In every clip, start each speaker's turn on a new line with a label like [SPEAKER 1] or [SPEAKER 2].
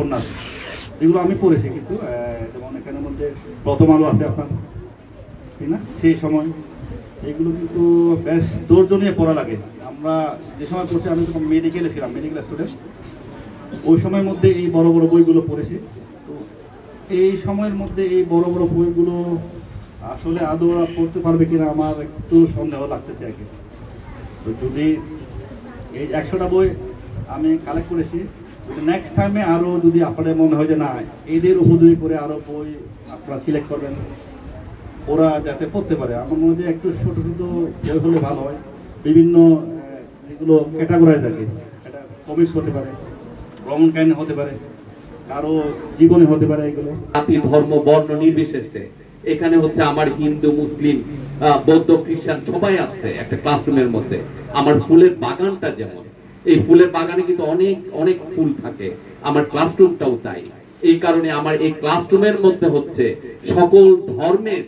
[SPEAKER 1] উপন্যাস, এগুলো আমি পড়েছি। কিন্তু যেমন এখানের মধ্যে প্রথম আলো আছে আপনার, ঠিক না? সেই সময় এগুলো কিন্তু বেশ ধৈর্য নিয়ে পড়া লাগে। আমরা যে সময় পড়ছি, আমি তখন মেডিকেলে ছিলাম, মেডিকেল স্টুডেন্ট, ওই সময়ের মধ্যে এই বড় বড় বইগুলো পড়েছি। তো এই সময়ের মধ্যে এই বড় বড় বইগুলো আসলে আদৌ ওরা পড়তে পারবে কিনা আমার একটু সন্দেহ লাগতেছে আর কি। তো যদি এই 100টা বই আমি কালেক্ট করেছি, নেক্সট টাইমে আরও যদি আপনাদের মনে হয় যে না এদের উপযোগী করে আরও বই আপনারা সিলেক্ট করবেন, ওরা যাতে পড়তে পারে। আমার মনে হয় যে একটু ছোটো ছোটো বই হলে ভালো হয়। বিভিন্ন যেগুলো ক্যাটাগরাইজ থাকে, এটা কমিক্স হতে পারে, ভ্রমণ কাহিনী হতে পারে, কারো জীবনে হতে পারে। এগুলো
[SPEAKER 2] জাতি ধর্ম বর্ণ নির্বিশেষে এখানে হচ্ছে আমার হিন্দু মুসলিম বৌদ্ধ খ্রিস্টান সবাই আছে একটা ক্লাসরুমের মধ্যে। আমার ফুলের বাগানটা যেমন, এই ফুলের বাগানে কিন্তু অনেক অনেক ফুল থাকে, আমার ক্লাসরুমটাও তাই। এই কারণে আমার এই ক্লাসরুমের মধ্যে হচ্ছে সকল ধর্মের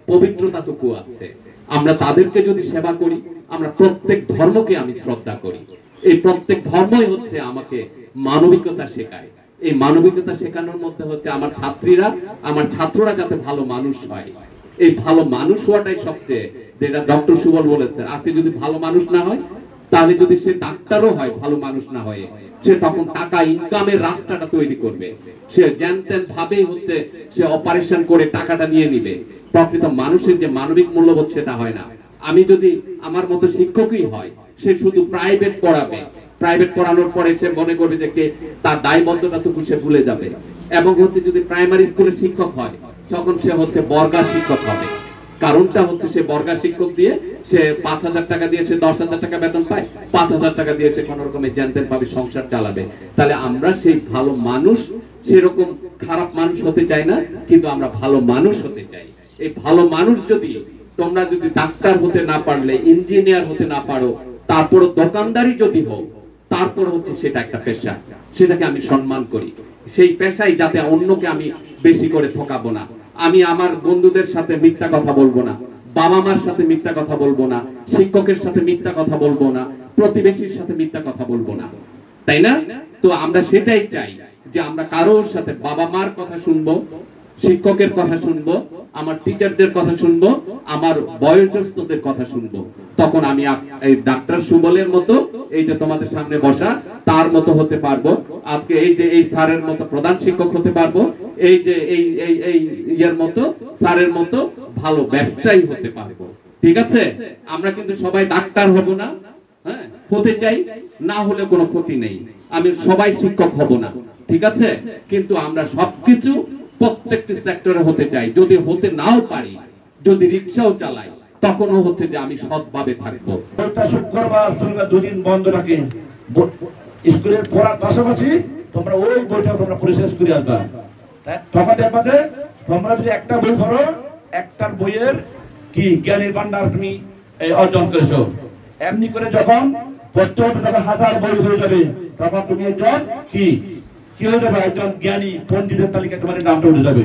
[SPEAKER 2] পবিত্রতাটুকু আছে। আমরা তাদেরকে যদি সেবা করি, আমরা প্রত্যেক ধর্মকে আমি শ্রদ্ধা করি। এই প্রত্যেক ধর্মই হচ্ছে আমাকে মানবিকতা শেখায়। এই মানবিকতা শেখানোর মধ্যে হচ্ছে আমার ছাত্রীরা, আমার ছাত্ররা যাতে ভালো মানুষ হয়, এই ভালো মানুষ হওয়াটাই সবচেয়ে, যেটা ডক্টর সুবল বলেছেন, আপনি যদি ভালো মানুষ না হয়, তাহলে যদি সে ডাক্তারও হয়, ভালো মানুষ না হয়, সে তখন টাকা ইনকামের রাস্তাটা তৈরি করবে। সে জ্যানতেন ভাবে হচ্ছে সে অপারেশন করে টাকাটা নিয়ে নিবে। প্রকৃত মানুষের যে মানবিক মূল্যবোধ সেটা হয় না। আমি যদি আমার মতো শিক্ষকই হয়, সে শুধু প্রাইভেট পড়াবে, প্রাইভেট পড়ানোর পরে সে মনে করবে যে তার দায়বদ্ধতাটুকু সে ভুলে যাবে। এবং হচ্ছে যদি প্রাইমারি স্কুলের শিক্ষক হয়, তখন সে হচ্ছে বর্গা শিক্ষক হবে। কারণটা হচ্ছে সে বর্গা শিক্ষক দিয়ে সে 5,000 টাকা দিয়ে সে 10,000 টাকা বেতন পায়, 5,000 টাকা দিয়ে সে কোন রকমের জ্ঞানতেন পাবে, সংসার চালাবে। তাহলে আমরা সেই ভালো মানুষ, সেরকম খারাপ মানুষ হতে চাই না, কিন্তু আমরা ভালো মানুষ হতে চাই। এই ভালো মানুষ যদি তোমরা যদি ডাক্তার হতে না পারলে, ইঞ্জিনিয়ার হতে না পারো, তারপর দোকানদারি যদি হোক, তারপর হচ্ছে সেটা একটা পেশা, সেটাকে আমি সম্মান করি। সেই পেশায় যাতে অন্যকে আমি বেশি করে ঠকাবো না, আমি আমার বন্ধুদের সাথে মিথ্যা কথা বলবো না, বাবা মার সাথে মিথ্যা কথা বলবো না, শিক্ষকের সাথে মিথ্যা কথা বলবো না, প্রতিবেশীর সাথে মিথ্যা কথা বলবো না, তাই না? তো আমরা সেটাই চাই যে আমরা কারোর সাথে বাবা মার কথা শুনবো, শিক্ষকের কথা শুনবো, আমার টিচারদের কথা শুনবো, আমার বয়োজ্যেষ্ঠদের কথা শুনবো। তখন আমি এই ডাক্তার সুবলের মতো, এই যে তোমাদের সামনে বসা, তার মতো হতে পারবো। আজকে এই যে এই স্যারের মতো প্রধান শিক্ষক হতে পারবো, এই যে এই ইয়ের মতো স্যারের মতো ভালো ব্যবসায়ী হতে পারবো। ঠিক আছে? আমরা কিন্তু সবাই ডাক্তার হব না, হ্যাঁ, হতে চাই না, হলে কোনো ক্ষতি নেই। আমি সবাই শিক্ষক হব না, ঠিক আছে? কিন্তু আমরা সবকিছু প্রত্যেকটি সেক্টরে হতে চাই। যদি হতে নাও পারি, যদি রিক্সাও চালাই, তখনও হচ্ছে যে আমি সৎভাবে থাকবো।
[SPEAKER 3] শুক্রবার শনিবার 2 দিন বন্ধ রাখি, স্কুলের পড়ার পাশাপাশি তোমরা ওই বইটা তোমরা পরিশেষ করে আসবা। তখন দেখবে তোমরা যদি একটা বই পড়ো, একটার বইয়ের কি জ্ঞানের ভান্ডার তুমি অর্জন করেছো। এমনি করে যখন পড়তে হবে, তখন 1000 বই হয়ে যাবে, তখন তুমি একজন কি হয়ে যাবে, একজন জ্ঞানী পণ্ডিতের তালিকায় তোমার নামটা উঠে যাবে।